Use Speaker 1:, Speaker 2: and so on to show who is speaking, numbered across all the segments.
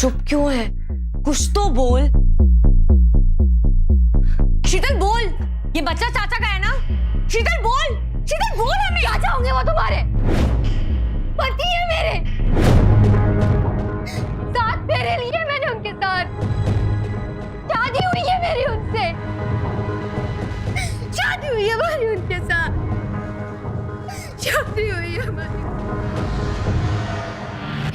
Speaker 1: चुप क्यों है? कुछ तो बोल। शीतल बोल, ये बच्चा चाचा का है ना? शीतल बोल, शीतल बोल हमें। चाचा होंगे वो तुम्हारे, पति है मेरे, 7 फेरे लिए मैंने उनके साथ, शादी हुई है मेरी उनसे, शादी हुई है हमारी उनके साथ, शादी हुई है हमारी।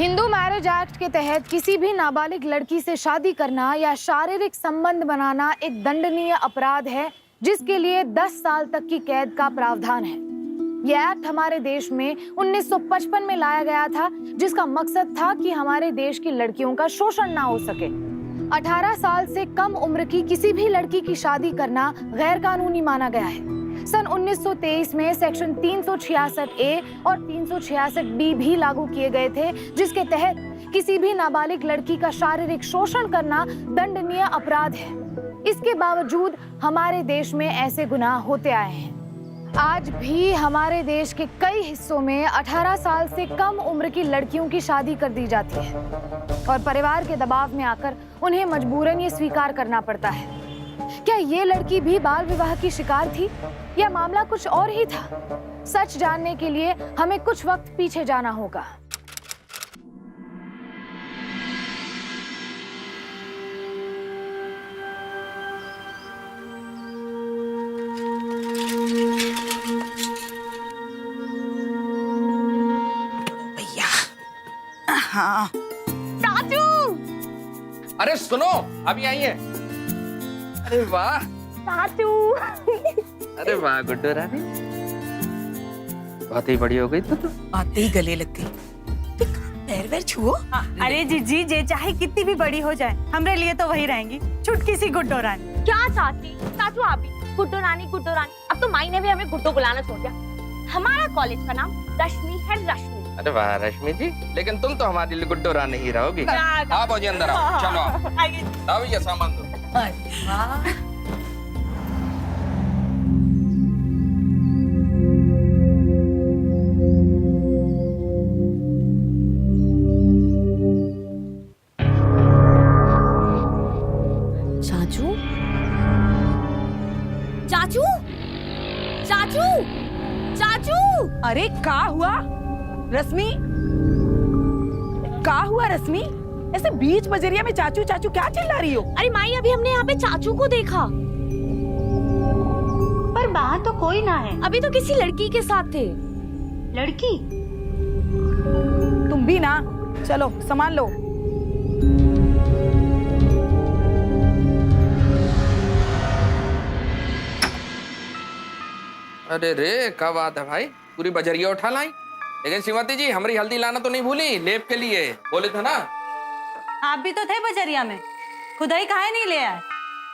Speaker 2: हिंदू मैरिज एक्ट के तहत किसी भी नाबालिग लड़की से शादी करना या शारीरिक संबंध बनाना एक दंडनीय अपराध है, जिसके लिए 10 साल तक की कैद का प्रावधान है। यह एक्ट हमारे देश में 1955 में लाया गया था, जिसका मकसद था कि हमारे देश की लड़कियों का शोषण ना हो सके। 18 साल से कम उम्र की किसी भी लड़की की शादी करना गैर कानूनी माना गया है। सन 1923 में सेक्शन 366A और 366B भी लागू किए गए थे, जिसके तहत किसी भी नाबालिग लड़की का शारीरिक शोषण करना दंडनीय अपराध है। इसके बावजूद हमारे देश में ऐसे गुनाह होते आए हैं। आज भी हमारे देश के कई हिस्सों में 18 साल से कम उम्र की लड़कियों की शादी कर दी जाती है और परिवार के दबाव में आकर उन्हें मजबूरन ये स्वीकार करना पड़ता है। क्या ये लड़की भी बाल विवाह की शिकार थी या मामला कुछ और ही था? सच जानने के लिए हमें कुछ वक्त पीछे जाना होगा।
Speaker 3: हाँ।
Speaker 1: चाचू!
Speaker 4: अरे सुनो, अभी आई है। अरे वाह
Speaker 1: चाचू!
Speaker 4: अरे वाह गुड्डू रानी, बहुत ही बड़ी हो गई तो
Speaker 3: आते ही गले लग गई। पैर वैर छुओ।
Speaker 5: अरे जीजी, जे चाहे कितनी भी बड़ी हो जाए, हमरे लिए तो वही रहेंगी, छुटकी सी गुड्डो रानी।
Speaker 1: क्या चाची? चाचू आप भी गुड्डो रानी, गुड्डो रानी। अब तो माई ने भी हमें गुड्डो बुलाना छोड़ दिया। हमारा कॉलेज का नाम रश्मि है, रश्मि।
Speaker 4: अरे वाह रश्मि जी, लेकिन तुम तो हमारे लिए गुड्डू रानी ही रहोगी। आओ भौजी अंदर आओ, चलो आओ, ये सामान दो।
Speaker 1: चाचू? चाचू? चाचू? चाचू!
Speaker 3: अरे का हुआ रश्मि? का हुआ रश्मि? ऐसे बीच बजरिया में चाचू चाचू क्या चिल्ला रही हो?
Speaker 1: अरे माई, अभी हमने यहाँ पे चाचू को देखा,
Speaker 5: पर बाहर तो कोई ना है।
Speaker 1: अभी तो किसी लड़की के साथ थे।
Speaker 5: लड़की?
Speaker 3: तुम भी ना, चलो सामान लो।
Speaker 4: अरे रे, क्या बात है भाई, पूरी बजरिया उठा लाई। लेकिन श्रीमती जी, हमारी हल्दी लाना तो नहीं भूली, लेप के लिए बोले थे ना।
Speaker 5: आप भी तो थे बजरिया में, खुदाई काहे नहीं ले आए?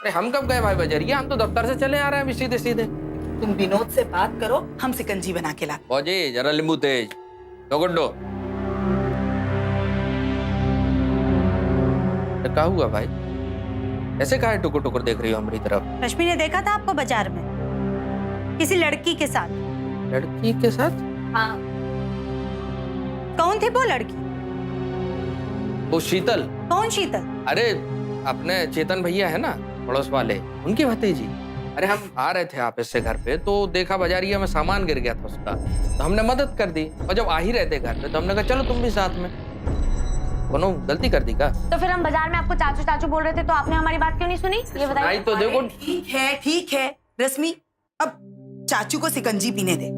Speaker 4: अरे हम कब गए भाई बजरिया, हम तो दफ्तर से चले आ रहे हैं अभी सीधे सीधे।
Speaker 3: तुम विनोद से बात करो, हम शिकंजी बना के ला।
Speaker 4: भौजी जरा नींबू तेज तो गुड्डो। क्या हुआ भाई, ऐसे काहे टुकुर टुकुर देख रही हो हमारी तरफ?
Speaker 5: रश्मि ने देखा था आपको बाजार में किसी लड़की के साथ।
Speaker 4: लड़की के साथ?
Speaker 1: हाँ।
Speaker 5: कौन थी वो लड़की?
Speaker 4: वो शीतल।
Speaker 5: कौन शीतल?
Speaker 4: अरे अपने चेतन भैया है ना पड़ोस वाले, उनकी भतीजी। अरे हम आ रहे थे ऑफिस से घर पे, तो देखा बाजारिया में सामान गिर गया था उसका, तो हमने मदद कर दी। और जब आ ही रहे थे घर पे तो हमने कहा चलो तुम भी साथ में। कोनो गलती कर दी का?
Speaker 1: तो फिर हम बाजार में आपको चाचू चाचू बोल रहे थे, तो आपने हमारी बात क्यों नहीं सुनी? ये बताइए।
Speaker 4: तो देखो
Speaker 3: ठीक है रश्मि, अब चाचू को शिकंजी पीने दे।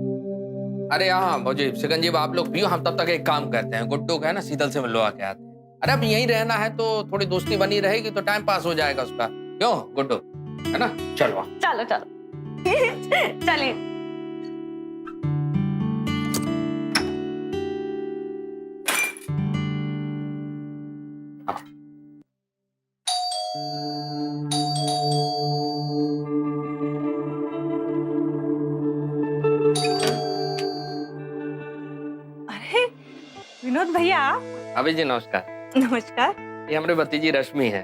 Speaker 4: अरे हाँ भौजी, शिकंजी आप लोग पियो, हम तब तक एक काम करते हैं, गुड्डू का है ना शीतल से मिलवा के आते हैं। अरे अब यहीं रहना है तो थोड़ी दोस्ती बनी रहेगी, तो टाइम पास हो जाएगा उसका, क्यों गुड्डू, है ना? चलो
Speaker 1: चलो चलो चलिए।
Speaker 5: अरे विनोद भैया।
Speaker 4: अभी जी नमस्कार।
Speaker 5: नमस्कार।
Speaker 4: ये हमारे भतीजी रश्मि है,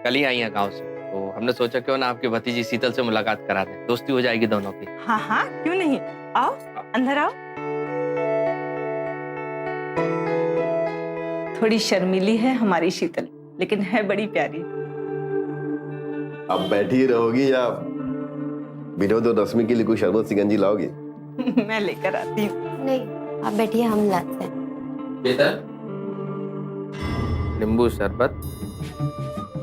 Speaker 4: कल ही आई है गाँव से, तो हमने सोचा क्यों ना आपकी भतीजी शीतल से मुलाकात करा दें, दोस्ती हो जाएगी दोनों की।
Speaker 5: हाँ हाँ, क्यों नहीं, आओ अंदर आओ। थोड़ी शर्मीली है हमारी शीतल, लेकिन है बड़ी प्यारी।
Speaker 6: अब बैठी रहोगी या विनोद और रश्मि के लिए कोई शरबत सिकंजी लाओगी?
Speaker 5: मैं लेकर आती हूँ।
Speaker 1: नहीं आप बैठिए, हम लाते हैं।
Speaker 4: बेटा नींबू शरबत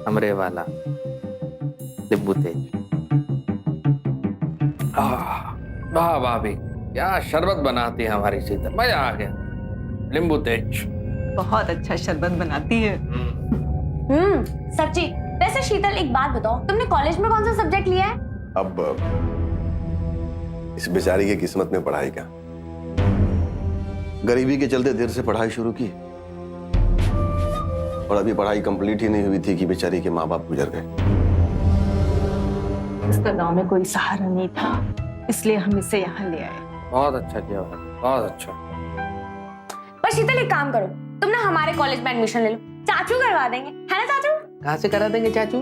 Speaker 4: हमरे वाला नींबू तेज। वाह भाभी क्या शरबत बनाती है हमारी शीतल, मजा आ गया। नींबू तेज
Speaker 5: बहुत अच्छा शरबत बनाती है।
Speaker 1: सच्ची। वैसे शीतल एक बात बताओ, तुमने कॉलेज में कौन सा सब्जेक्ट लिया है?
Speaker 6: अब इस बेचारी की किस्मत में पढ़ाई का, गरीबी के चलते देर से पढ़ाई शुरू की और अभी पढ़ाई कंप्लीट ही नहीं हुई थी कि बेचारी के माँ बाप गुजर गए।
Speaker 5: उसका गांव में कोई सहारा नहीं था, इसलिए हम इसे यहाँ ले आए।
Speaker 4: बहुत अच्छा किया भाई, बहुत अच्छा।
Speaker 1: पर शीतल एक काम करो, तुम ना हमारे कॉलेज में एडमिशन ले लो, चाचू करवा देंगे, है ना चाचू?
Speaker 4: कहाँ से करा देंगे चाचू?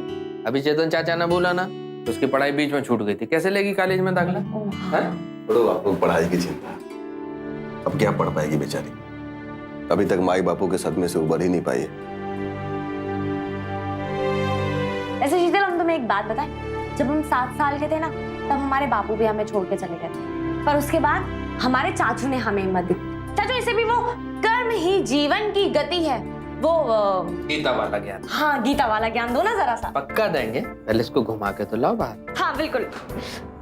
Speaker 4: अभी चेतन चाचा ने बोला ना, उसकी पढ़ाई बीच में छूट गई थी, कैसे लेगी कॉलेज में दाखिला?
Speaker 6: छोड़ो आपको पढ़ाई की चिंता, अब क्या पढ़ पाएगी बेचारी, अभी तक माई बापू के सदमे से उबर ही नहीं पाई है।
Speaker 1: ऐसे शीतल हम तुम्हें एक बात बताएं, जब हम 7 साल के थे ना, तब हमारे बापू भी हमें छोड़ के चले गए थे, पर उसके बाद हमारे चाचू ने हमें हिम्मत दी। चाचू इसे भी वो कर्म ही जीवन की गति है, वो
Speaker 4: गीता वाला ज्ञान।
Speaker 1: हाँ गीता वाला ज्ञान दो ना जरा सा।
Speaker 4: पक्का देंगे, पहले इसको घुमा के तो लाओ बाहर।
Speaker 1: हाँ बिल्कुल,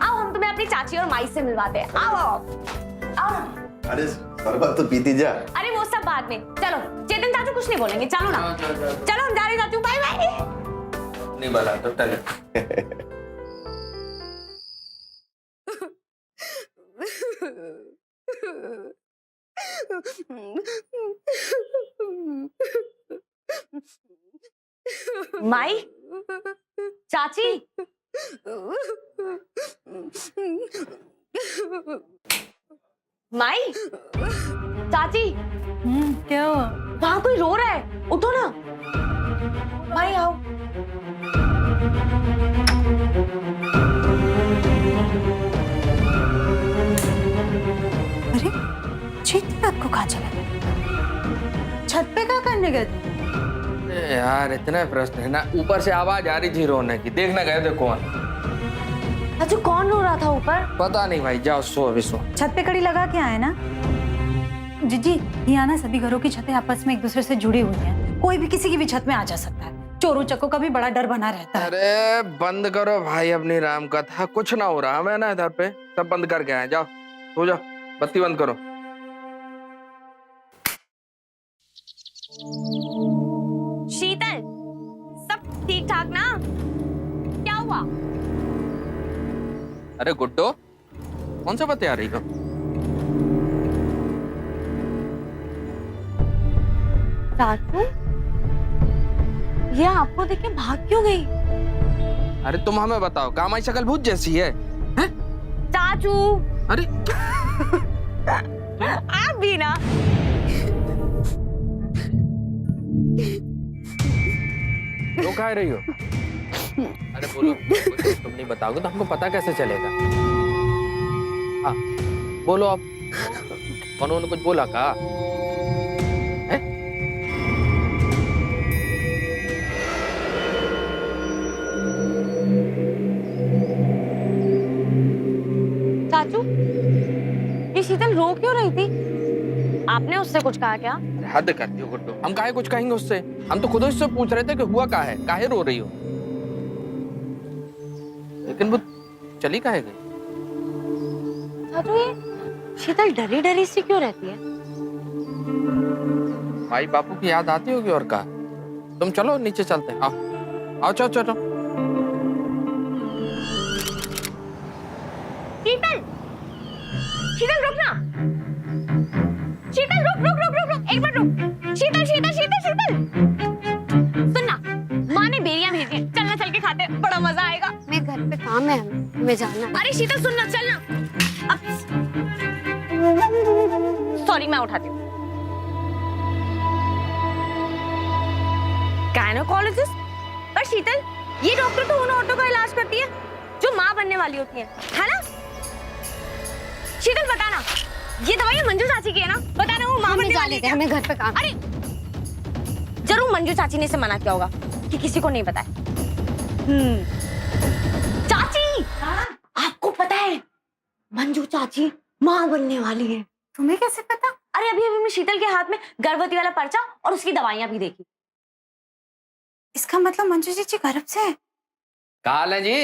Speaker 1: आओ हम तुम्हें अपनी चाची और माई से मिलवाते हैं। आओ आओ आओ।
Speaker 6: अरे शरबत तो पीती जा।
Speaker 1: अरे वो सब बाद में, चलो चेतन चाचू कुछ नहीं बोलेंगे, चलो ना चलो हम जा रहे चाचू, बाय बाय।
Speaker 4: नहीं बोला तो चले।
Speaker 1: माई, चाची, माई, चाची,
Speaker 5: क्या हुआ?
Speaker 1: वहां कोई रो रहा है, उठो ना। माई आओ।
Speaker 5: अरे चेतन रात को कहाँ चला गया? छत पे क्या करने गए थे?
Speaker 4: यार इतने प्रश्न है ना, ऊपर से आवाज आ रही थी रोने की, देखना गए थे कौन?
Speaker 1: चाचू कौन रो रहा था ऊपर?
Speaker 4: पता नहीं भाई, जाओ सो अभी सो।
Speaker 5: छत पे कड़ी लगा के आए ना। जीजी यहाँ ना सभी घरों की छतें आपस में एक दूसरे से जुड़ी हुई हैं, कोई भी किसी की भी छत में आ जा सकता है, चोरों चक्कों का भी बड़ा डर बना रहता है।
Speaker 4: अरे बंद करो भाई अपनी राम कथा, कुछ ना हो रहा, हमें ना इधर पे सब बंद करके आए। जाओ सो जाओ, बत्ती बंद करो।
Speaker 1: शीतल सब ठीक ठाक ना? क्या हुआ?
Speaker 4: अरे गुड्डो, कौन सा बातें आ रही हो?
Speaker 1: चाचू ये आपको देख के भाग क्यों गई?
Speaker 4: अरे तुम हमें बताओ, कामाई शकल भूत जैसी है, हैं?
Speaker 1: चाचू
Speaker 4: अरे
Speaker 1: आप भी ना।
Speaker 4: वो खा रही हो? अरे बोलो, तुम नहीं बताओगे तो हमको पता कैसे चलेगा? हाँ बोलो आप, उन्होंने कुछ बोला का?
Speaker 1: चाचू ये शीतल रो क्यों रही थी? आपने उससे कुछ कहा क्या?
Speaker 4: हद करती हो गुड्डो, हम काहे कुछ कहेंगे उससे? हम तो खुद उससे पूछ रहे थे कि हुआ क्या है, काहे रो रही हो? लेकिन वो चली काहे गई?
Speaker 1: चाचू ये शीतल डरी डरी सी क्यों रहती है?
Speaker 4: माई बापू की याद आती होगी और का। तुम चलो नीचे चलते हैं, आओ आओ चलो चलो।
Speaker 1: शीतल, शीतल रुक ना, शीतल रुक रुक रुक रुक रुक, एक मिनट रुक। शीतल शीतल शीतल शीतल सुन ना, माँ ने बेरियां भेजी हैं, चलना चल के खाते हैं, बड़ा मजा आएगा।
Speaker 7: मैं घर पे काम है, हमें जाना है।
Speaker 1: अरे शीतल सुन ना, चलना। सॉरी मैं उठाती हूँ। गायनोकोलॉजिस्ट? पर शीतल ये डॉक्टर तो उन औरतों का इलाज करती है जो माँ बनने वाली होती है ना? शीतल बता ना, ये दवाई मंजू चाची की है ना? बता ना, वो माँ बनने वाली है क्या?
Speaker 7: हमें घर पे काम।
Speaker 1: अरे जरूर मंजू चाची ने इसे मना किया होगा कि किसी को नहीं बताए। चाची, आपको पता है मंजू चाची माँ बनने वाली है।
Speaker 5: तुम्हें कैसे पता?
Speaker 1: अरे अभी अभी मैं शीतल के हाथ में गर्भवती वाला पर्चा और उसकी दवाइयां भी देखी।
Speaker 5: इसका मतलब मंजू जी गर्भ से है।
Speaker 4: काल है जी।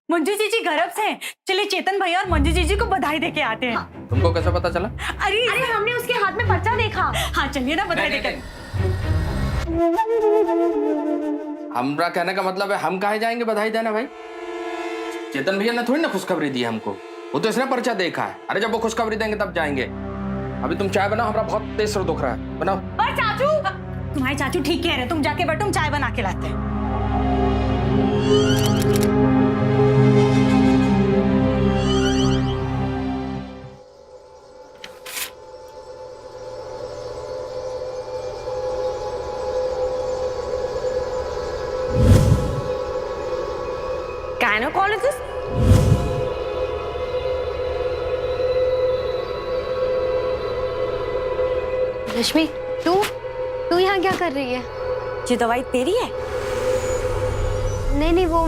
Speaker 5: मंजू जी गर्भ से हैं। चलिए चेतन भैया और मंजू जी को बधाई देके आते हैं।
Speaker 4: तुमको कैसे पता चला?
Speaker 1: अरे हमने उसके हाथ में पर्चा देखा।
Speaker 5: हाँ चलिए ना बधाई
Speaker 4: नहीं,
Speaker 5: देकर।
Speaker 4: हमरा कहने का मतलब है हम काहे जाएंगे बधाई देना भाई? चेतन भैया ने थोड़ी ना खुशखबरी दी हमको, वो तो इसने पर्चा देखा है। अरे जब वो खुशखबरी देंगे तब जाएंगे। अभी तुम चाय बनाओ, हमारा बहुत तेज सर दुख रहा है, बनाओ।
Speaker 1: पर चाचू,
Speaker 5: तुम्हारे चाचू ठीक कह रहे हैं, तुम जाके बैठो, हम चाय बना के लाते हैं।
Speaker 1: गायनोकोलॉजिस्ट?
Speaker 7: रश्मि, तू यहाँ क्या कर रही है?
Speaker 1: ये दवाई तेरी है?
Speaker 7: नहीं नहीं, वो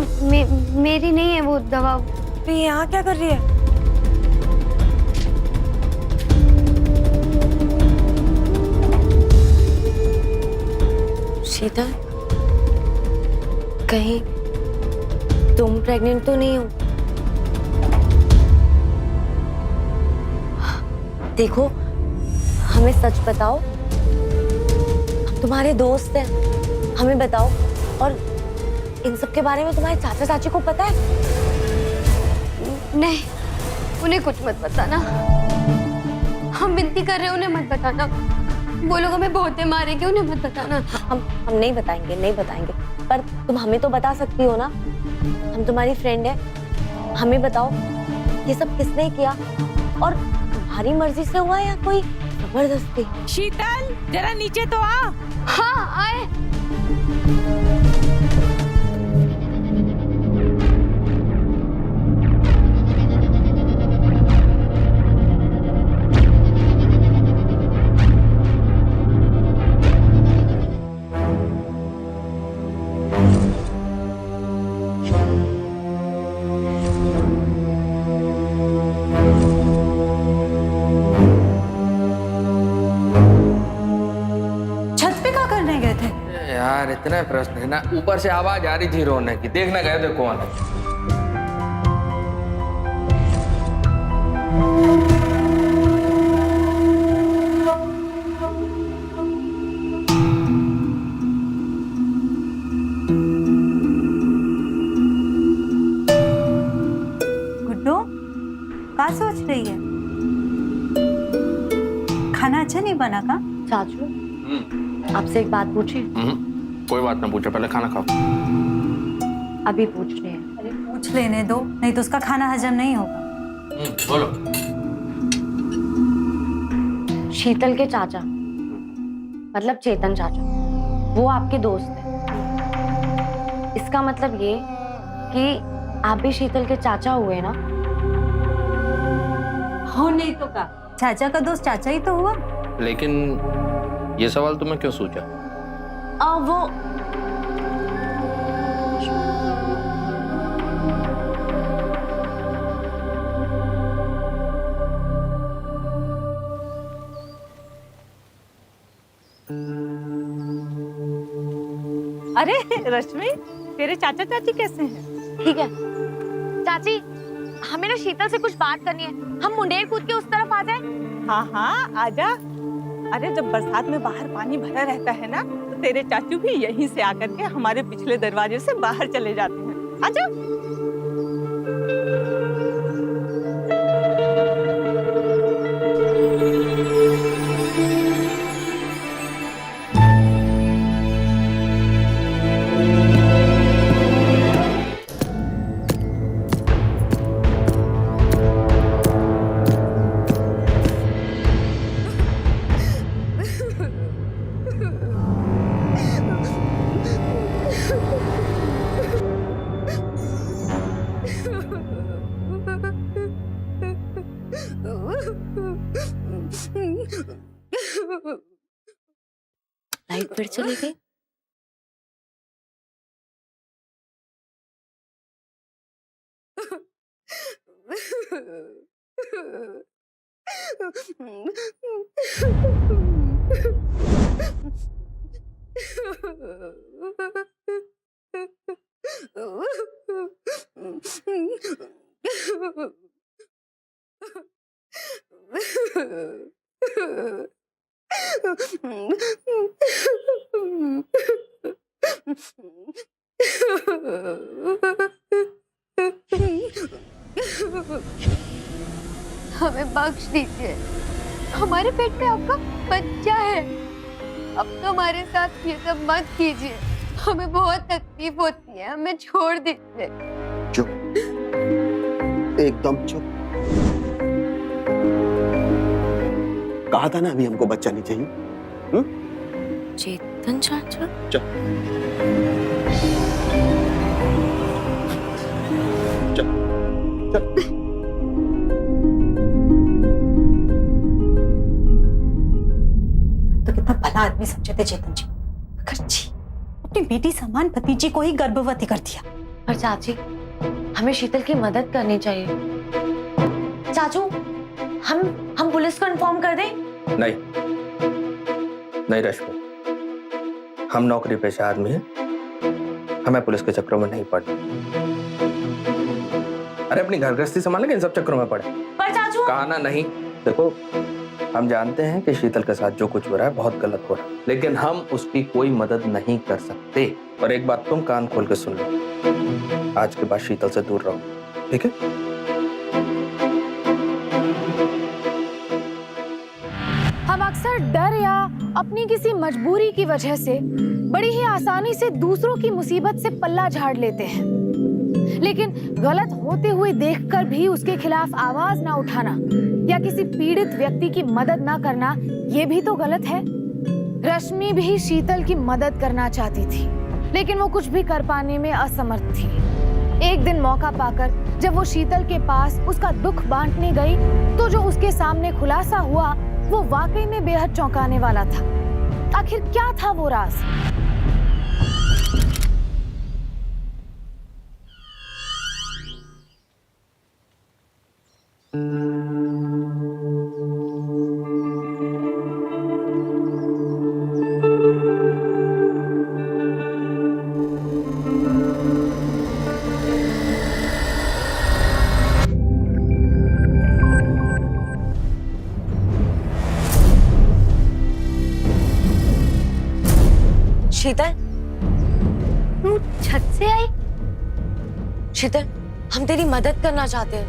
Speaker 7: मेरी नहीं है वो दवा।
Speaker 1: तो ये यहाँ क्या कर रही है? शीतल, कहीं तुम प्रेग्नेंट तो नहीं हो? देखो, हमें सच बताओ, हम तुम्हारे दोस्त हैं, हमें बताओ। और इन सब के बारे में तुम्हारे चाचा चाची को पता है?
Speaker 7: नहीं, उन्हें कुछ मत बताना। हम विनती कर रहे हैं, उन्हें मत बताना। वो लोग हमें बहुत मारेंगे, उन्हें मत बताना।
Speaker 1: हम नहीं बताएंगे, नहीं बताएंगे। पर तुम हमें तो बता सकती हो ना, हम तुम्हारी फ्रेंड है। हमें बताओ, ये सब किसने किया और तुम्हारी मर्जी से हुआ या कोई जबरदस्ती?
Speaker 2: शीतल, जरा नीचे तो आ।
Speaker 7: हाँ आए।
Speaker 4: यार इतने प्रश्न है ना। ऊपर से आवाज आ रही थी रोने की, देखने गए थे कौन है।
Speaker 5: गुड्डू, क्या सोच रही है? खाना अच्छा नहीं बना का?
Speaker 1: चाचू, आपसे एक बात पूछे?
Speaker 4: कोई बात ना पूछो, पहले खाना खाओ।
Speaker 1: अभी पूछने है।
Speaker 5: अरे पूछ लेने दो, नहीं तो उसका खाना हजम नहीं होगा।
Speaker 4: बोलो।
Speaker 1: शीतल के चाचा, मतलब चेतन चाचा, वो आपके दोस्त हैं। इसका मतलब ये कि आप भी शीतल के चाचा हुए ना?
Speaker 5: हो नहीं तो का, चाचा का दोस्त चाचा ही तो हुआ।
Speaker 4: लेकिन ये सवाल तुम्हें क्यों सोचा?
Speaker 1: वो
Speaker 2: अरे रश्मि, तेरे चाचा चाची कैसे हैं?
Speaker 1: ठीक है। चाची, हमें ना शीतल से कुछ बात करनी है। हम मुंडेर कूद के उस तरफ आ जाए?
Speaker 8: हाँ हाँ आजा। अरे जब बरसात में बाहर पानी भरा रहता है ना, तो तेरे चाचू भी यहीं से आकर के हमारे पिछले दरवाजे से बाहर चले जाते हैं। आजा।
Speaker 1: लाइट फिर चली गई।
Speaker 7: हमें बख्श दीजिए, हमारे पेट में आपका बच्चा है। अब तो हमारे साथ ये सब मत कीजिए, हमें बहुत तकलीफ होती है, हमें छोड़ दीजिए।
Speaker 9: चुप, एकदम चुप। कहा था ना अभी हमको बच्चा नहीं चाहिए।
Speaker 1: चेतन चाचा,
Speaker 9: चल चल चल।
Speaker 5: तो कितना भला आदमी समझे थे चेतन जी, मगर जी अपनी बेटी समान भतीजी को ही गर्भवती कर दिया।
Speaker 1: पर चाची, हमें शीतल की मदद करनी चाहिए। चाचू, हम पुलिस को इन्फॉर्म कर दें?
Speaker 4: नहीं नहीं रश्मि, हम नौकरी पेशा आदमी हैं, हमें पुलिस के चक्रों में नहीं पड़ना। अरे अपनी घर गृहस्थी संभालने के इन सब चक्रों में पड़े।
Speaker 1: पर चाचू,
Speaker 4: कहा ना नहीं। देखो, हम जानते हैं कि शीतल के साथ जो कुछ हो रहा है बहुत गलत हो रहा है, लेकिन हम उसकी कोई मदद नहीं कर सकते। और एक बात तुम कान खोल के सुन लो, आज के बाद शीतल से दूर रहो, ठीक है?
Speaker 2: हम अक्सर डर या अपनी किसी मजबूरी की वजह से बड़ी ही आसानी से दूसरों की मुसीबत से पल्ला झाड़ लेते हैं, लेकिन गलत होते हुए देखकर भी उसके खिलाफ आवाज ना उठाना या किसी पीड़ित व्यक्ति की मदद ना करना, ये भी तो गलत है। रश्मि भी शीतल की मदद करना चाहती थी, लेकिन वो कुछ भी कर पाने में असमर्थ थी। एक दिन मौका पाकर जब वो शीतल के पास उसका दुख बांटने गई, तो जो उसके सामने खुलासा हुआ वो वाकई में बेहद चौंकाने वाला था। आखिर क्या था वो राज?
Speaker 1: शीतल,
Speaker 7: तू छत से आई?
Speaker 1: शीतल, हम तेरी मदद करना चाहते हैं।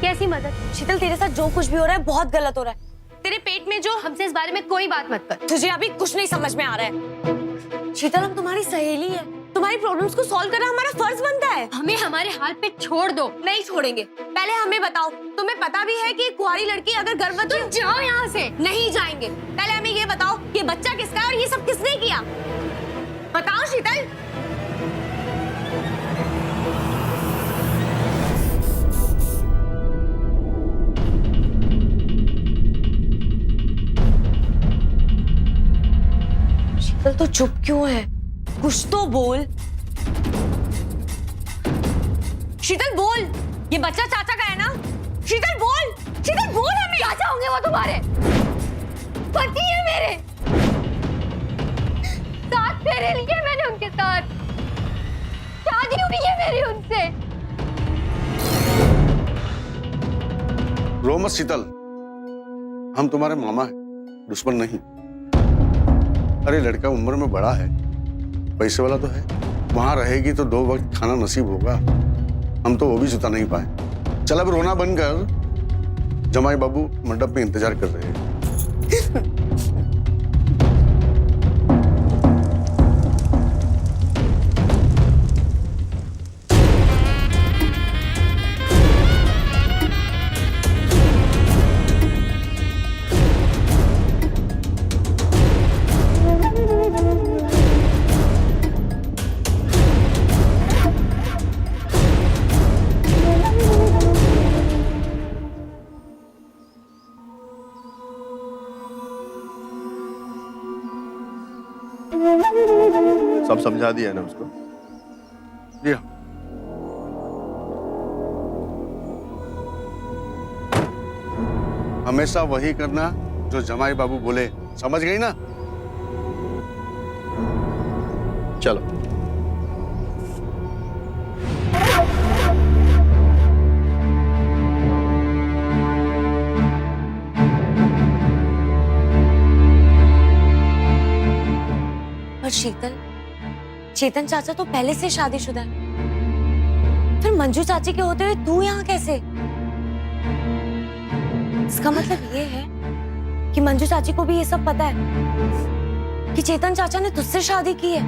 Speaker 7: कैसी मदद?
Speaker 1: शीतल, तेरे साथ जो कुछ भी हो रहा है बहुत गलत हो रहा है। तेरे पेट में जो,
Speaker 7: हमसे इस बारे में कोई बात मत कर।
Speaker 1: तुझे अभी कुछ नहीं समझ में आ रहा है। शीतल, हम तुम्हारी सहेली है, तुम्हारी प्रॉब्लम्स को सॉल्व करना हमारा फर्ज बनता है।
Speaker 7: हमें हमारे हाल पे छोड़ दो।
Speaker 1: नहीं छोड़ेंगे। पहले हमें बताओ, तुम्हें पता भी है कि कुंवारी लड़की अगर गर्भवती,
Speaker 7: तुम जाओ यहाँ से।
Speaker 1: नहीं जाएंगे। पहले हमें ये बताओ कि बच्चा किसका है और ये सब किसने किया? बताओ शीतल। शीतल, तो चुप क्यों है? कुछ तो बोल। शीतल बोल, ये बच्चा चाचा का है ना? शीतल बोल, शीतल बोल हमें।
Speaker 7: चाचा होंगे वो तुम्हारे, पति है मेरे। साथ फेरे लिए मैंने उनके साथ, शादी हुई है मेरी उनसे।
Speaker 10: रो मत शीतल, हम तुम्हारे मामा हैं, दुश्मन नहीं। अरे लड़का उम्र में बड़ा है, पैसे वाला तो है, वहां रहेगी तो 2 वक्त खाना नसीब होगा। हम तो वो भी जुटा नहीं पाए। चल अब रोना बंद कर, जमाई बाबू मंडप में इंतजार कर रहे हैं। सब समझा दिया ना उसको? जी हाँ। हमेशा वही करना जो जमाई बाबू बोले, समझ गई ना? चलो।
Speaker 1: पर चेतन चाचा तो पहले से शादीशुदा है, फिर मंजू चाची के होते हुए तू यहाँ कैसे? इसका मतलब ये है कि मंजू चाची को भी ये सब पता है कि चेतन चाचा ने तुझसे शादी की है।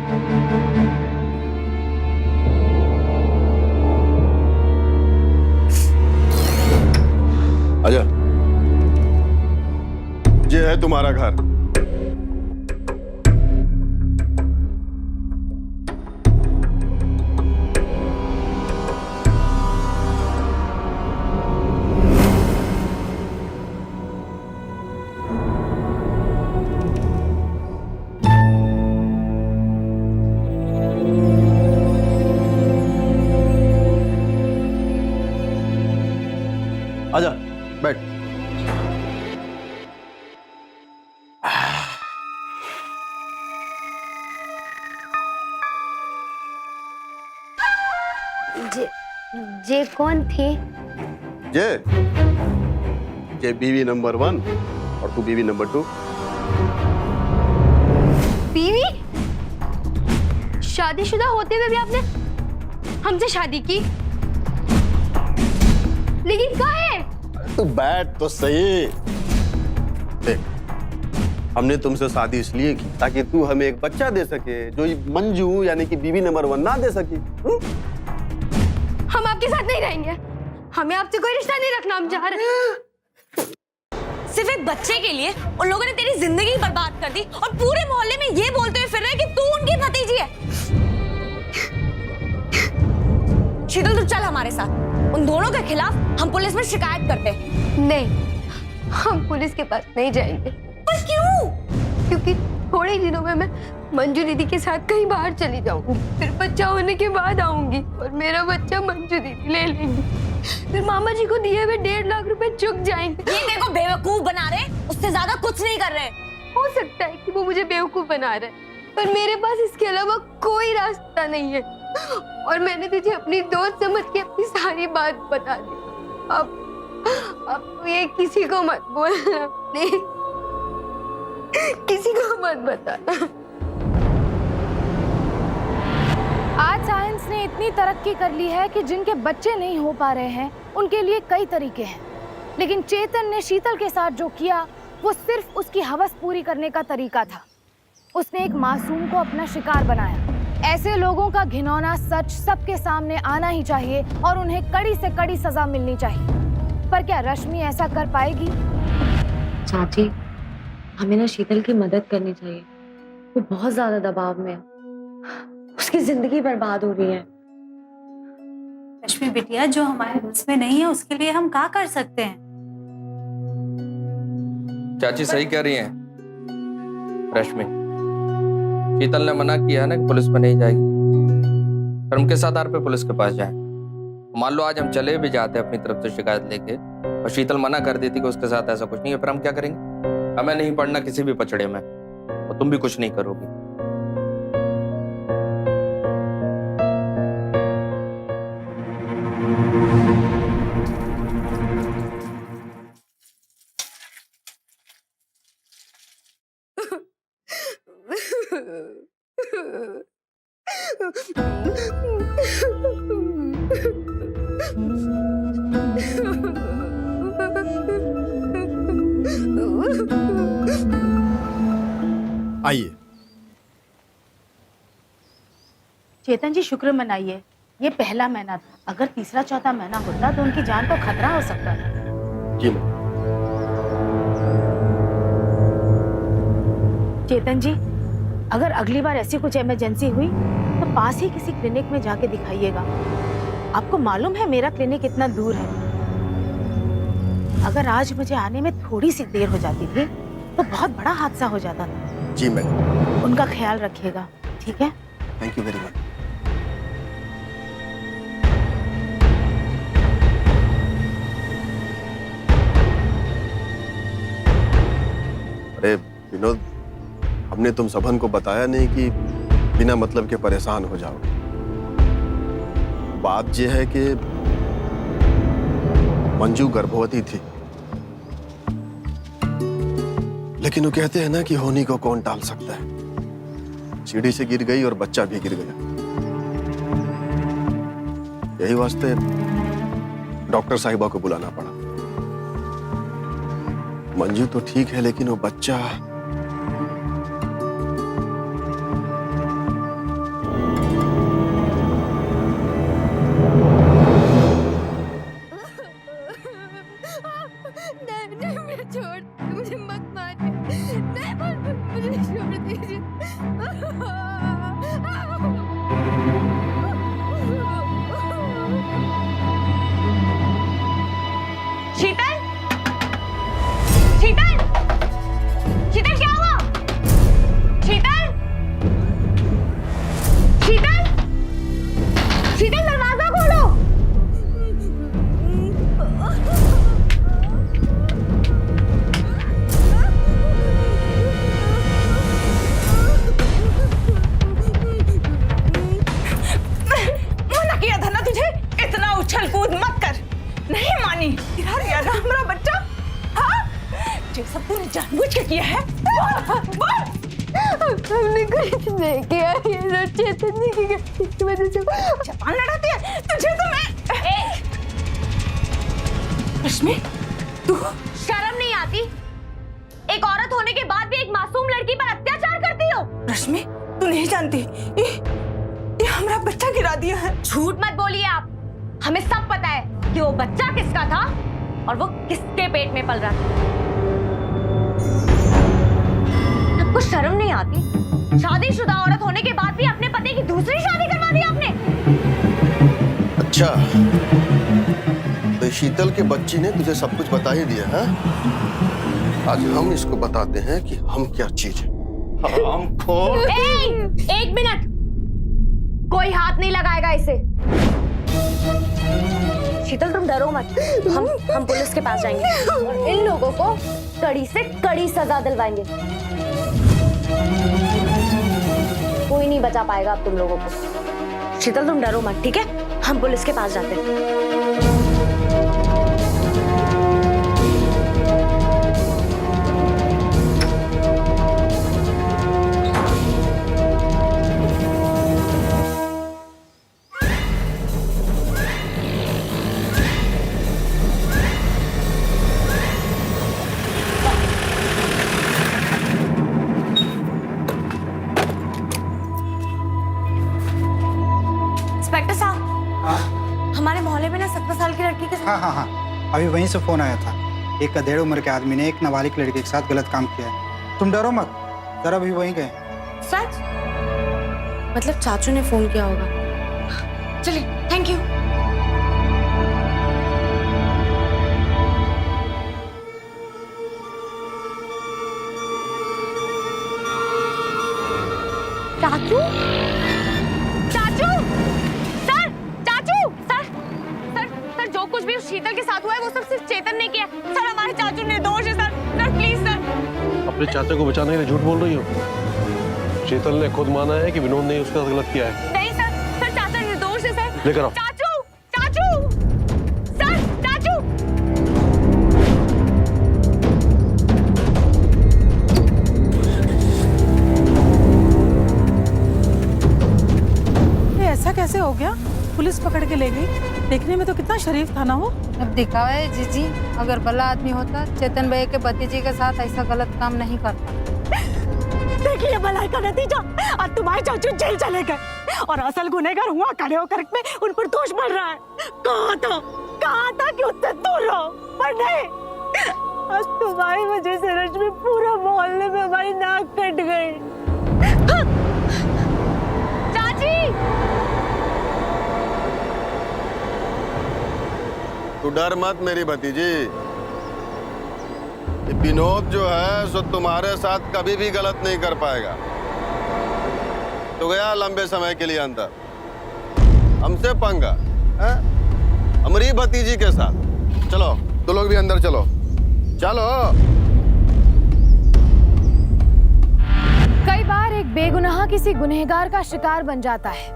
Speaker 6: आजा, ये है तुम्हारा घर। आजा, बैठ।
Speaker 1: जे कौन थी?
Speaker 6: जे बीवी नंबर 1 और तू बीवी नंबर 2।
Speaker 7: बीवी? शादीशुदा होते हुए भी आपने हमसे शादी की? लेकिन काहे?
Speaker 6: तू बैठ तो सही। देख, हमने तुमसे शादी इसलिए की ताकि तू हमें एक बच्चा दे सके जो मंजू यानी कि बीवी नंबर 1 ना दे सकी।
Speaker 7: हम आपके साथ नहीं रहेंगे, हमें आपसे कोई रिश्ता नहीं रखना, हम जा रहे हैं।
Speaker 1: सिर्फ एक बच्चे के लिए उन लोगों ने तेरी जिंदगी बर्बाद कर दी और पूरे मोहल्ले में ये बोलते हुए फिर रहे कि तू उनकी भतीजी है। शीतल, तू चल हमारे साथ, उन दोनों के खिलाफ हम पुलिस में शिकायत करते हैं।
Speaker 7: नहीं, हम पुलिस के पास नहीं जाएंगे।
Speaker 1: पर क्यों?
Speaker 7: क्योंकि थोड़े ही दिनों में मैं मंजू दीदी के साथ कहीं बाहर चली जाऊंगी, फिर बच्चा होने के बाद आऊंगी और मेरा बच्चा मंजू दीदी ले लेंगी। फिर मामा जी को दिए हुए 1.5 लाख रुपए चुक जाएंगे।
Speaker 1: ये तेरे को बेवकूफ बना रहे, उससे ज्यादा कुछ नहीं कर रहे।
Speaker 7: हो सकता है कि वो मुझे बेवकूफ बना रहे, पर मेरे पास इसके अलावा कोई रास्ता नहीं है। और मैंने तुझे अपनी दोस्त समझ के अपनी सारी बात बता दी। अब तो ये किसी को मत बोलना प्लीज, किसी को मत बताना।
Speaker 2: आज साइंस ने इतनी तरक्की कर ली है कि जिनके बच्चे नहीं हो पा रहे हैं उनके लिए कई तरीके हैं, लेकिन चेतन ने शीतल के साथ जो किया वो सिर्फ उसकी हवस पूरी करने का तरीका था। उसने एक मासूम को अपना शिकार बनाया। ऐसे लोगों का घिनौना सच सबके सामने आना ही चाहिए और उन्हें कड़ी से कड़ी सजा मिलनी चाहिए। पर क्या रश्मि ऐसा कर पाएगी?
Speaker 1: चाची, हमें ना शीतल की मदद करनी चाहिए, वो बहुत ज्यादा दबाव में है, उसकी जिंदगी बर्बाद हो रही है।
Speaker 5: रश्मि बिटिया, जो हमारे बस में नहीं है उसके लिए हम क्या कर सकते हैं?
Speaker 4: चाची सही कह रही हैं रश्मि। शीतल ने मना किया है ना कि पुलिस में नहीं जाएगी, फिर हम किस आधार पे पुलिस के पास जाएं? मान लो आज हम चले भी जाते अपनी तरफ से शिकायत लेके और शीतल मना कर देती कि उसके साथ ऐसा कुछ नहीं है, फिर हम क्या करेंगे? हमें नहीं पड़ना किसी भी पचड़े में और तुम भी कुछ नहीं करोगी।
Speaker 9: आइए।
Speaker 11: चेतन जी, शुक्र मनाइए, ये पहला महीना था। अगर तीसरा चौथा महीना होता तो उनकी जान को खतरा हो सकता था।
Speaker 6: जी मैम।
Speaker 11: चेतन जी, अगर अगली बार ऐसी कुछ इमरजेंसी हुई तो पास ही किसी क्लिनिक में जाके दिखाइएगा। आपको मालूम है मेरा क्लिनिक इतना दूर है। अगर आज मुझे आने में थोड़ी सी देर हो जाती थी तो बहुत बड़ा हादसा हो जाता था।
Speaker 6: जी मैम।
Speaker 11: उनका ख्याल रखिएगा, ठीक है?
Speaker 6: Thank you very much. अरे विनोद, हमने तुम सबन को बताया नहीं कि बिना मतलब के परेशान हो जाओगे। बात यह है कि मंजू गर्भवती थी, लेकिन वो कहते हैं ना कि होनी को कौन टाल सकता है। सीढ़ी से गिर गई और बच्चा भी गिर गया। यही वास्ते डॉक्टर साहिबा को बुलाना पड़ा। मंजू तो ठीक है, लेकिन वो बच्चा
Speaker 7: नहीं, मुझे छोड़, मुझे मत मारिए, नहीं, मुझे छोड़ दीजिए।
Speaker 1: शीतल, शीतल, शीतल क्या हुआ? शीतल, शीतल, शीतल दरवाजा खोलो।
Speaker 8: मना किया था ना तुझे, इतना उछल कूद मत कर। नहीं मानी, गिरा दिया ना हमारा बच्चा। हाँ, ये सब तूने जानबूझ के किया है। बोल।
Speaker 7: हमने कुछ नहीं किया, ये सब चेतन जी की गलती की वजह से।
Speaker 8: जबान लड़ाती है तुझे तो मैं। रश्मि, तू
Speaker 1: शर्म नहीं आती? एक औरत होने के बाद भी एक मासूम लड़की पर अत्याचार करती हो।
Speaker 8: रश्मि, तू नहीं जानती, ये हमारा बच्चा गिरा दिया है।
Speaker 1: झूठ मत बोलिए आप। हमें सब पता है कि वो बच्चा किसका था और वो किसके पेट में पल रहा था। आपको शर्म नहीं आती? शादीशुदा औरत होने के बाद भी अपने पति की दूसरी शादी करवा दी आपने।
Speaker 6: अच्छा, तो शीतल के बच्ची ने तुझे सब कुछ बता ही दिया है? आज हम इसको बताते हैं कि हम क्या चीज है। हम खोल।
Speaker 1: एक मिनट, कोई हाथ नहीं लगाएगा इसे। शीतल तुम डरो मत, हम पुलिस के पास जाएंगे और इन लोगों को कड़ी से कड़ी सजा दिलवाएंगे। कोई नहीं बचा पाएगा अब तुम लोगों को। शीतल तुम डरो मत, ठीक है? हम पुलिस के पास जाते हैं। इंस्पेक्टर साहब, हमारे मोहल्ले में ना 17 साल की लड़की के साथ।
Speaker 12: हाँ, अभी वहीं से फोन आया था। एक अधेड़ उम्र के आदमी ने एक नाबालिग लड़की के साथ गलत काम किया है। तुम डरो मत, जरा अभी वहीं गए।
Speaker 1: सच? मतलब चाचू ने फोन किया होगा। चलिए, थैंक यू। चाचू, चाचू, सर, चाचू, सर, जो कुछ भी उस शीतल के साथ हुआ है वो सब सिर्फ चेतन ने किया। सर, हमारे चाचू निर्दोष है सर, प्लीज सर।
Speaker 13: अपने चाचा को बचाने के लिए झूठ बोल रही हो? शीतल ने खुद माना है कि विनोद ने उसके साथ गलत किया है।
Speaker 1: नहीं सर, चाचा निर्दोष है सर।
Speaker 13: लेकर आओ।
Speaker 1: चाचू, चाचू, सर, चाचू।
Speaker 14: ये ऐसा कैसे हो गया? पुलिस पकड़ के ले गई। देखने में तो कितना शरीफ था ना वो।
Speaker 5: अब दिखावा है जीजी, अगर भला आदमी होता चेतन भाई के भतीजे के साथ ऐसा गलत काम नहीं करता।
Speaker 14: देखिए भलाई का नतीजा, आज तुम्हारे चाचू जेल चले गए और असल गुनहगार हुआ खड़े होकर में उन पर दोष बढ़ रहा है। कहा था कि उससे दूर रहो, पर नहीं। आज तुम्हारी वजह से रश्मि पूरा मोहल्ले में हमारी नाक कट गई।
Speaker 1: चाची,
Speaker 6: तू डर मत मेरी भतीजी। विनोद जो है सो तुम्हारे साथ कभी भी गलत नहीं कर पाएगा। तो गया लंबे समय के लिए अंदर, हमसे पंगा है? हमारी भतीजी के साथ। चलो तो लोग भी अंदर चलो, चलो।
Speaker 2: कई बार एक बेगुनाह किसी गुनहगार का शिकार बन जाता है।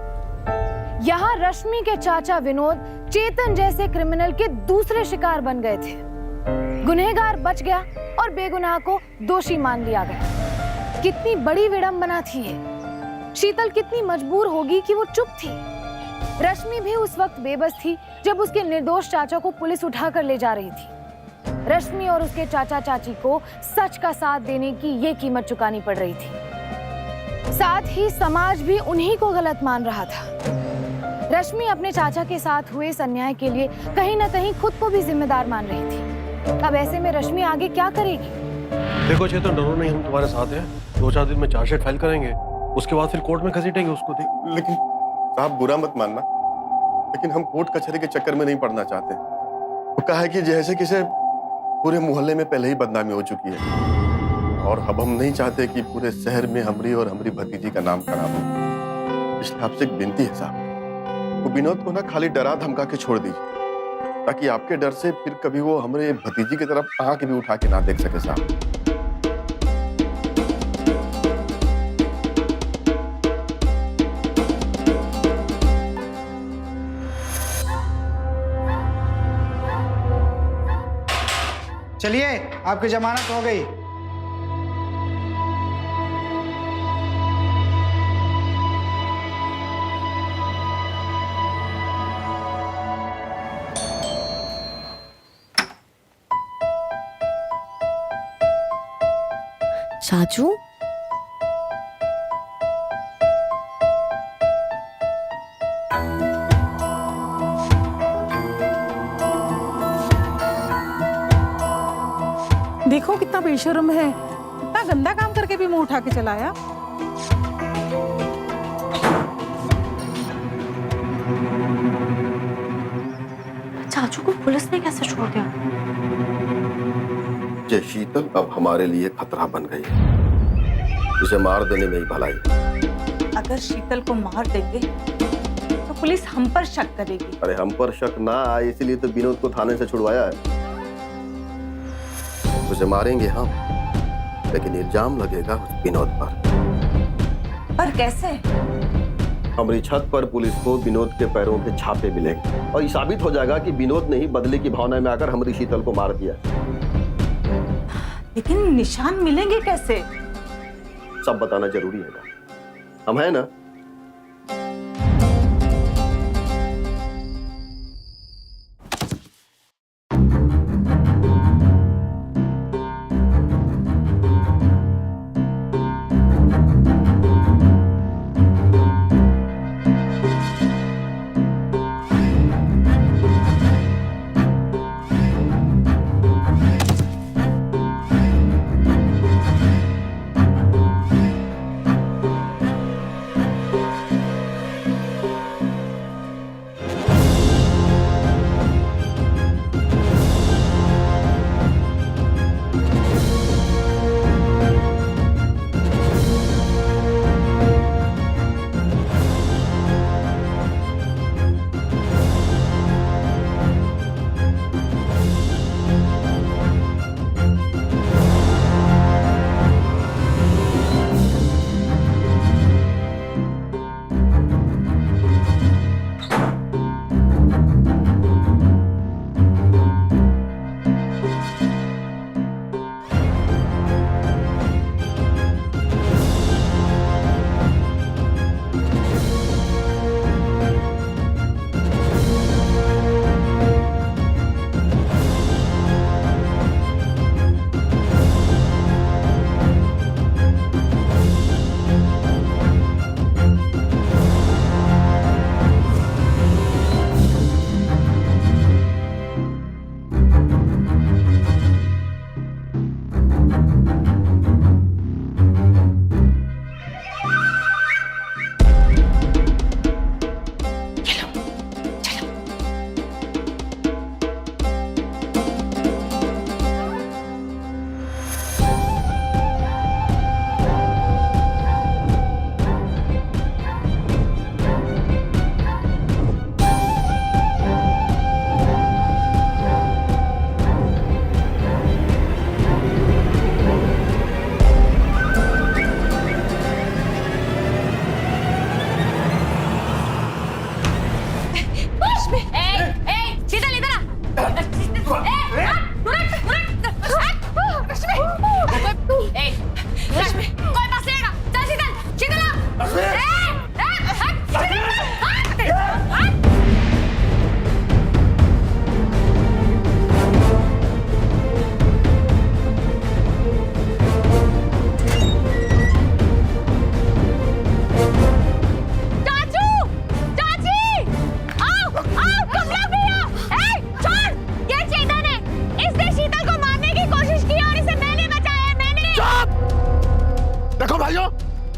Speaker 2: यहाँ रश्मि के चाचा विनोद चेतन जैसे क्रिमिनल के दूसरे शिकार बन गए थे। गुनहगार बच गया और बेगुनाह को दोषी मान लिया गया। कितनी बड़ी विडंबना थी ये। शीतल कितनी मजबूर होगी कि वो चुप थी। रश्मि भी उस वक्त बेबस थी जब उसके निर्दोष चाचा को पुलिस उठाकर ले जा रही थी। रश्मि और उसके चाचा चाची को सच का साथ देने की ये कीमत चुकानी पड़ रही थी। साथ ही समाज भी उन्हीं को गलत मान रहा था। रश्मि अपने चाचा के साथ हुए इस अन्याय के लिए कहीं न कहीं खुद को भी जिम्मेदार मान रही थी। अब ऐसे में रश्मि आगे क्या करेगी?
Speaker 13: देखो चेतन, डरो नहीं, हम तुम्हारे साथ हैं। 2-4 दिन में चार्जशीट फाइल करेंगे, उसके बाद फिर कोर्ट में घसीटेंगे उसको।
Speaker 6: लेकिन साहब बुरा मत मानना, लेकिन हम कोर्ट कचहरी के चक्कर में नहीं पड़ना चाहते। वो कहा है कि जैसे किसे पूरे मोहल्ले में पहले ही बदनामी हो चुकी है, और अब हम नहीं चाहते कि पूरे शहर में हमरी और हमारी भतीजी का नाम खराब हो। इसलिए आपसे एक विनती है साहब, वो विनोद को ना खाली डरा धमका के छोड़ दीजिए, ताकि आपके डर से फिर कभी वो हमारे भतीजी की तरफ आंख भी उठा के ना देख सके साहब।
Speaker 12: चलिए, आपकी जमानत हो गई।
Speaker 1: चाचू,
Speaker 14: देखो कितना बेशर्म है, इतना गंदा काम करके भी मुंह उठा के चलाया।
Speaker 1: चाचू को पुलिस ने कैसे छोड़ दिया?
Speaker 6: ये शीतल अब हमारे लिए खतरा बन गई है। इसे मार देने में ही भलाई।
Speaker 8: अगर शीतल को मार देंगे तो पुलिस हम पर शक करेगी।
Speaker 6: अरे हम पर शक ना आए इसीलिए तो विनोद को थाने से छुड़वाया है। उसे मारेंगे हम, लेकिन इल्जाम लगेगा उस विनोद पर
Speaker 8: कैसे?
Speaker 6: हमारी छत पर पुलिस को विनोद के पैरों पे छापे मिलेंगे और ये साबित हो जाएगा कि विनोद ने ही बदले की भावना में आकर हमारी शीतल को मार दिया।
Speaker 8: लेकिन निशान मिलेंगे कैसे?
Speaker 6: सब बताना जरूरी है ना, हम हैं ना।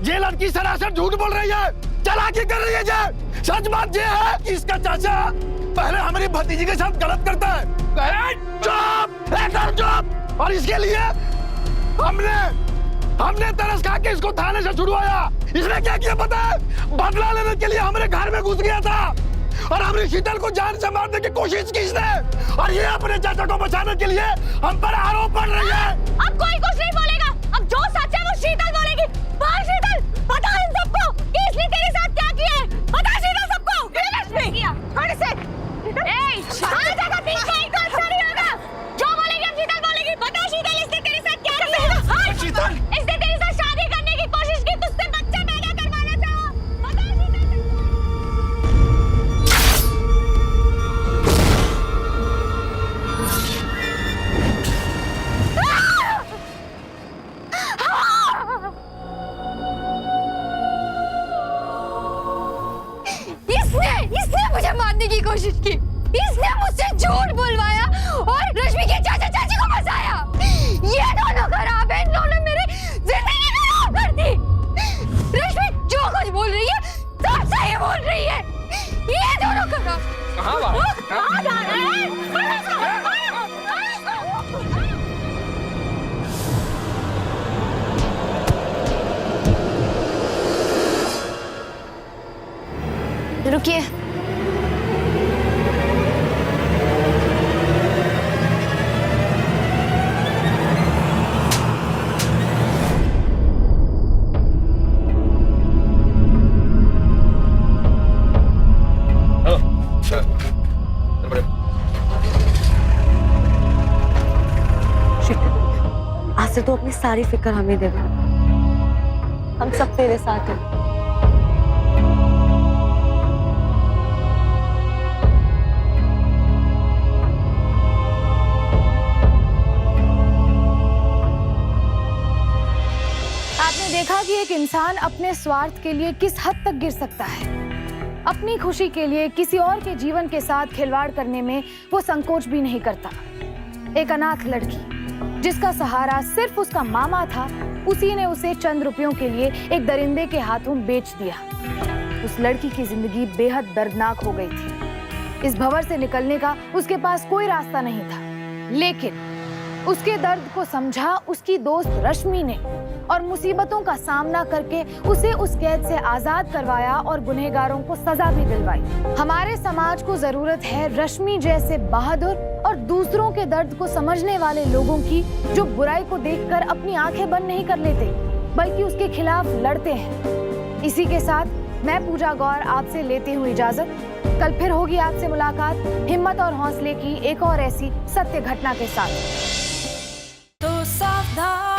Speaker 10: ये लड़की सरासर झूठ बोल रही है, चालाकी कर रही है। ये सच बात ये है कि इसका चाचा पहले हमारी भतीजी के साथ गलत करता है। चुप, एकदम चुप। और इसके लिए हमने तरस खा के इसको थाने से छुड़वाया। इसने क्या किया पता है? बदला लेने के लिए हमारे घर में घुस गया था और हमारी शीतल को जान से मारने की कोशिश की इसने। और ये अपने चाचा को बचाने के लिए हम पर आरोप पड़ रही है।
Speaker 1: अब कोई कुछ नहीं बोलेगा, अब जो सच है वो शीतल बोलेगी। बोल शीतल, बता इन सबको कि इसने तेरे साथ क्या किया है। बता शीतल सबको। छोड़ इसे। आज अगर बीच में एक तो अच्छा नहीं होगा। जो बोलेगी अब शीतल बोलेगी। बता शीतल, इसने तेरे साथ क्या किया।
Speaker 10: शीतल,
Speaker 1: इसने तेरे साथ शादी करने की कोशिश की, तुझसे बच्चा पैदा करवाना चाहा। बता शीतल।
Speaker 7: इसने मुझे मारने की कोशिश की। इसने मुझसे झूठ बुलवाया और रश्मि के चाचा चाची को फंसाया। ये दोनों खराब है, इन्होंने मेरी जिंदगी खराब कर दी। रश्मि जो कुछ बोल रही है सब सही बोल रही है। ये दोनों खराब।
Speaker 4: कहाँ बात?
Speaker 7: कहाँ जा रहे हैं?
Speaker 1: रुकिए। आज से तो अपनी सारी फिक्र हमें दे दो। हम सब तेरे साथ हैं।
Speaker 2: आपने देखा कि एक इंसान अपने स्वार्थ के लिए किस हद तक गिर सकता है। अपनी खुशी के लिए किसी और के जीवन के साथ खिलवाड़ करने में वो संकोच भी नहीं करता। एक अनाथ लड़की जिसका सहारा सिर्फ उसका मामा था, उसी ने उसे चंद रुपयों के लिए एक दरिंदे के हाथों बेच दिया। उस लड़की की जिंदगी बेहद दर्दनाक हो गई थी। इस भंवर से निकलने का उसके पास कोई रास्ता नहीं था, लेकिन उसके दर्द को समझा उसकी दोस्त रश्मि ने और मुसीबतों का सामना करके उसे उस कैद से आजाद करवाया और गुनहगारों को सजा भी दिलवाई। हमारे समाज को जरूरत है रश्मि जैसे बहादुर और दूसरों के दर्द को समझने वाले लोगों की, जो बुराई को देखकर अपनी आंखें बंद नहीं कर लेते बल्कि उसके खिलाफ लड़ते हैं। इसी के साथ मैं पूजा गौर आपसे लेती हूँ इजाजत। कल फिर होगी आपसे मुलाकात हिम्मत और हौसले की एक और ऐसी सत्य घटना के साथ।
Speaker 5: तो सावधान।